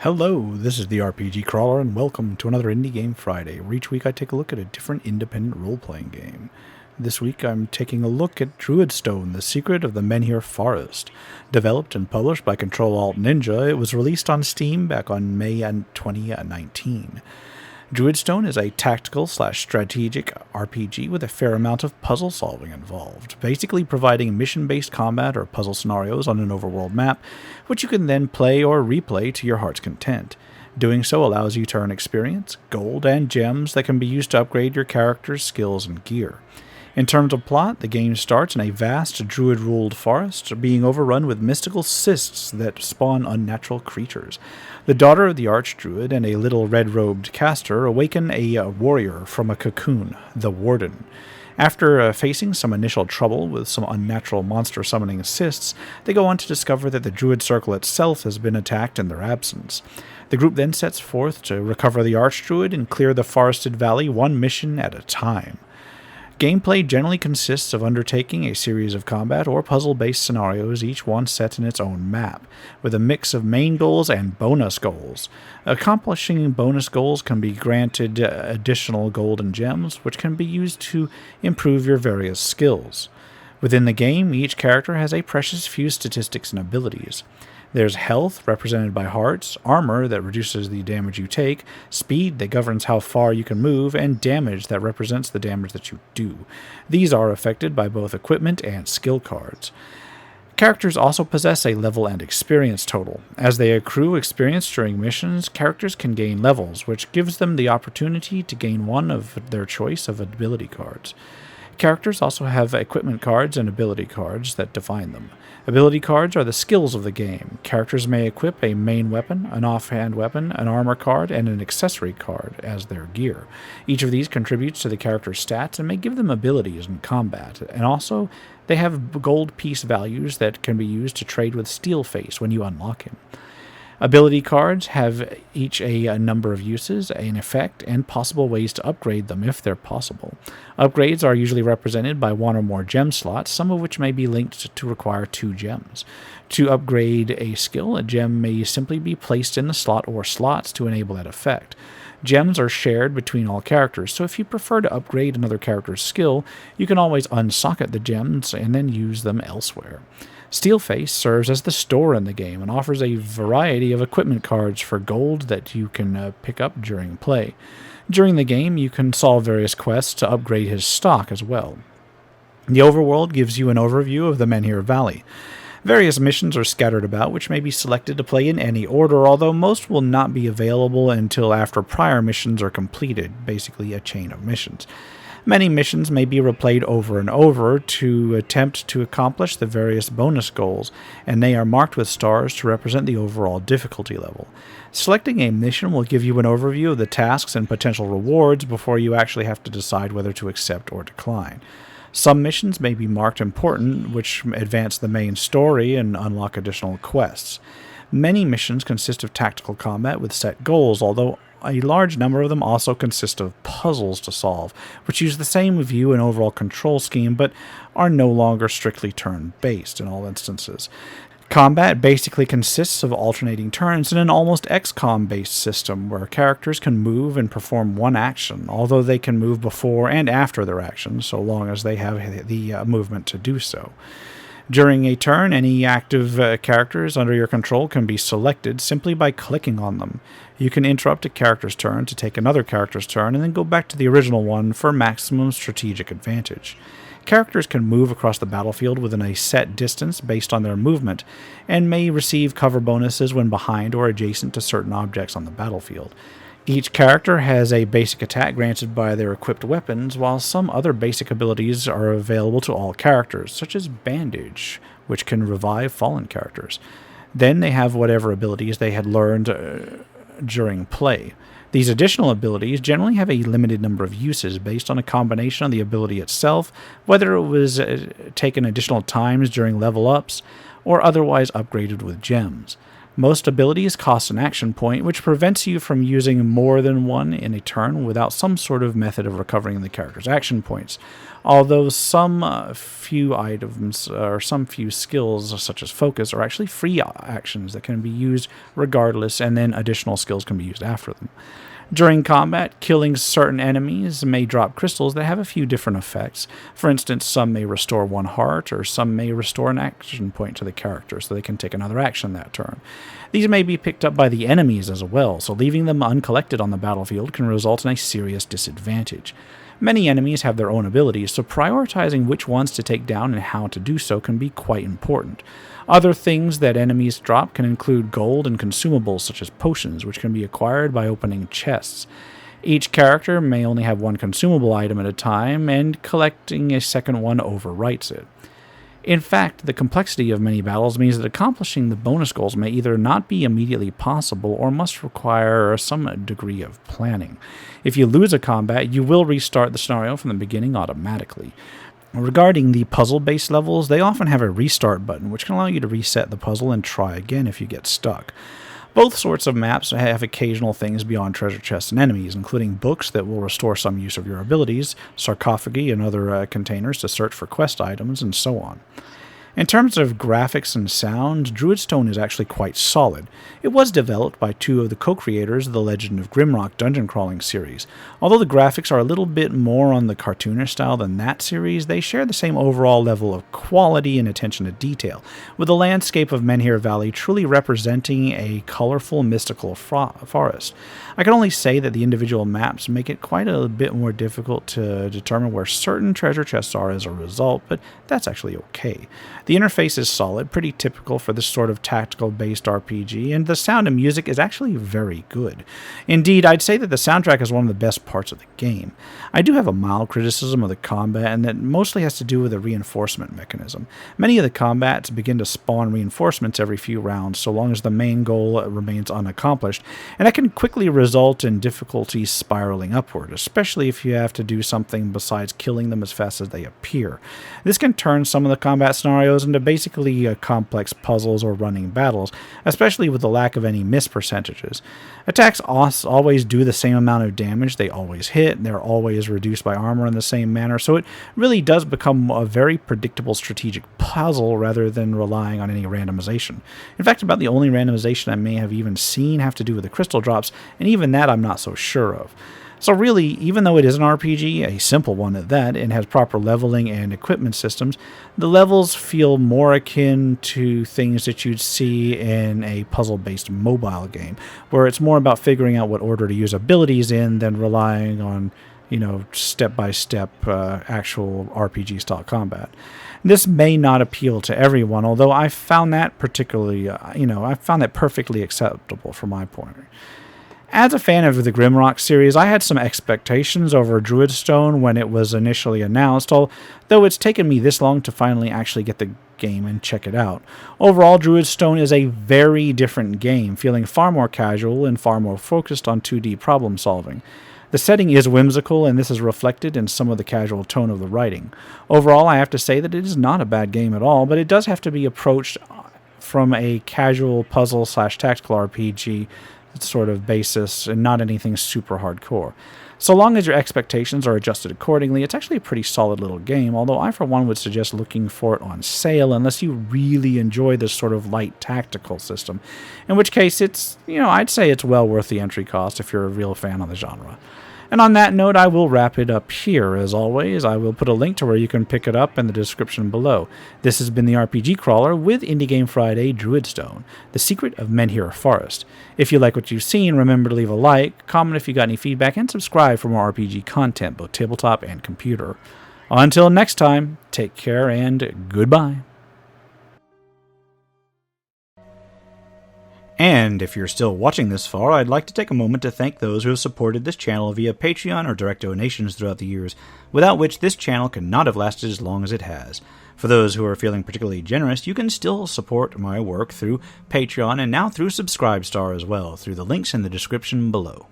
Hello, this is the RPG Crawler, and welcome to another Indie Game Friday, where each week I take a look at a different independent role-playing game. This week I'm taking a look at Druidstone The Secret of the Menhir Forest. Developed and published by Control-Alt-Ninja, it was released on Steam back on May 2019. Druidstone is a tactical/strategic RPG with a fair amount of puzzle solving involved, basically providing mission-based combat or puzzle scenarios on an overworld map, which you can then play or replay to your heart's content. Doing so allows you to earn experience, gold, and gems that can be used to upgrade your character's skills and gear. In terms of plot, the game starts in a vast druid-ruled forest, being overrun with mystical cysts that spawn unnatural creatures. The daughter of the archdruid and a little red-robed caster awaken a warrior from a cocoon, the Warden. After facing some initial trouble with some unnatural monster-summoning cysts, they go on to discover that the druid circle itself has been attacked in their absence. The group then sets forth to recover the archdruid and clear the forested valley one mission at a time. Gameplay generally consists of undertaking a series of combat or puzzle-based scenarios, each one set in its own map, with a mix of main goals and bonus goals. Accomplishing bonus goals can be granted additional gold and gems, which can be used to improve your various skills. Within the game, each character has a precious few statistics and abilities. There's health, represented by hearts, armor that reduces the damage you take, speed that governs how far you can move, and damage that represents the damage that you do. These are affected by both equipment and skill cards. Characters also possess a level and experience total. As they accrue experience during missions, characters can gain levels, which gives them the opportunity to gain one of their choice of ability cards. Characters also have equipment cards and ability cards that define them. Ability cards are the skills of the game. Characters may equip a main weapon, an offhand weapon, an armor card, and an accessory card as their gear. Each of these contributes to the character's stats and may give them abilities in combat. And also, they have gold piece values that can be used to trade with Steelface when you unlock him. Ability cards have each a number of uses, an effect, and possible ways to upgrade them if they're possible. Upgrades are usually represented by one or more gem slots, some of which may be linked to require 2 gems. To upgrade a skill, a gem may simply be placed in the slot or slots to enable that effect. Gems are shared between all characters, so if you prefer to upgrade another character's skill, you can always unsocket the gems and then use them elsewhere. Steelface serves as the store in the game and offers a variety of equipment cards for gold that you can pick up during play. During the game, you can solve various quests to upgrade his stock as well. The overworld gives you an overview of the Menhir Valley. Various missions are scattered about, which may be selected to play in any order, although most will not be available until after prior missions are completed, basically a chain of missions. Many missions may be replayed over and over to attempt to accomplish the various bonus goals, and they are marked with stars to represent the overall difficulty level. Selecting a mission will give you an overview of the tasks and potential rewards before you actually have to decide whether to accept or decline. Some missions may be marked important, which advance the main story and unlock additional quests. Many missions consist of tactical combat with set goals, although a large number of them also consist of puzzles to solve, which use the same view and overall control scheme, but are no longer strictly turn-based in all instances. Combat basically consists of alternating turns in an almost XCOM-based system, where characters can move and perform one action, although they can move before and after their action, so long as they have the movement to do so. During a turn, any active characters under your control can be selected simply by clicking on them. You can interrupt a character's turn to take another character's turn and then go back to the original one for maximum strategic advantage. Characters can move across the battlefield within a set distance based on their movement, and may receive cover bonuses when behind or adjacent to certain objects on the battlefield. Each character has a basic attack granted by their equipped weapons, while some other basic abilities are available to all characters, such as Bandage, which can revive fallen characters. Then they have whatever abilities they had learned during play. These additional abilities generally have a limited number of uses based on a combination of the ability itself, whether it was taken additional times during level ups, or otherwise upgraded with gems. Most abilities cost an action point, which prevents you from using more than one in a turn without some sort of method of recovering the character's action points. although some few items or some few skills, such as focus, are actually free actions that can be used regardless, and then additional skills can be used after them. During combat, killing certain enemies may drop crystals that have a few different effects. For instance, some may restore 1 heart, or some may restore an action point to the character so they can take another action that turn. These may be picked up by the enemies as well, so leaving them uncollected on the battlefield can result in a serious disadvantage. Many enemies have their own abilities, so prioritizing which ones to take down and how to do so can be quite important. Other things that enemies drop can include gold and consumables such as potions, which can be acquired by opening chests. Each character may only have 1 consumable item at a time, and collecting a second one overwrites it. In fact, the complexity of many battles means that accomplishing the bonus goals may either not be immediately possible or must require some degree of planning. If you lose a combat, you will restart the scenario from the beginning automatically. Regarding the puzzle-based levels, they often have a restart button, which can allow you to reset the puzzle and try again if you get stuck. Both sorts of maps have occasional things beyond treasure chests and enemies, including books that will restore some use of your abilities, sarcophagi and other containers to search for quest items, and so on. In terms of graphics and sound, Druidstone is actually quite solid. It was developed by 2 of the co-creators of the Legend of Grimrock dungeon crawling series. Although the graphics are a little bit more on the cartoonish style than that series, they share the same overall level of quality and attention to detail, with the landscape of Menhir Valley truly representing a colorful, mystical forest. I can only say that the individual maps make it quite a bit more difficult to determine where certain treasure chests are as a result, but that's actually okay. The interface is solid, pretty typical for this sort of tactical-based RPG, and the sound and music is actually very good. Indeed, I'd say that the soundtrack is one of the best parts of the game. I do have a mild criticism of the combat, and that mostly has to do with the reinforcement mechanism. Many of the combats begin to spawn reinforcements every few rounds, so long as the main goal remains unaccomplished, and that can quickly result in difficulty spiraling upward, especially if you have to do something besides killing them as fast as they appear. This can turn some of the combat scenarios into basically complex puzzles or running battles, especially with the lack of any miss percentages. Attacks always do the same amount of damage, they always hit, and they're always reduced by armor in the same manner, so it really does become a very predictable strategic puzzle rather than relying on any randomization. In fact, about the only randomization I may have even seen have to do with the crystal drops, and even that I'm not so sure of. So really, even though it is an RPG, a simple one at that, and has proper leveling and equipment systems, the levels feel more akin to things that you'd see in a puzzle-based mobile game, where it's more about figuring out what order to use abilities in than relying on, step-by-step actual RPG-style combat. This may not appeal to everyone, although I found that particularly, I found that perfectly acceptable from my point of view. As a fan of the Grimrock series, I had some expectations over Druidstone when it was initially announced, although it's taken me this long to finally actually get the game and check it out. Overall, Druidstone is a very different game, feeling far more casual and far more focused on 2D problem solving. The setting is whimsical, and this is reflected in some of the casual tone of the writing. Overall, I have to say that it is not a bad game at all, but it does have to be approached from a casual puzzle/tactical RPG sort of basis and not anything super hardcore. So long as your expectations are adjusted accordingly, it's actually a pretty solid little game, although I for one would suggest looking for it on sale unless you really enjoy this sort of light tactical system, in which case it's, I'd say it's well worth the entry cost if you're a real fan of the genre. And on that note, I will wrap it up here. As always, I will put a link to where you can pick it up in the description below. This has been the RPG Crawler with Indie Game Friday Druidstone, The Secret of Menhir Forest. If you like what you've seen, remember to leave a like, comment if you got any feedback, and subscribe for more RPG content, both tabletop and computer. Until next time, take care and goodbye. And if you're still watching this far, I'd like to take a moment to thank those who have supported this channel via Patreon or direct donations throughout the years, without which this channel could not have lasted as long as it has. For those who are feeling particularly generous, you can still support my work through Patreon and now through Subscribestar as well, through the links in the description below.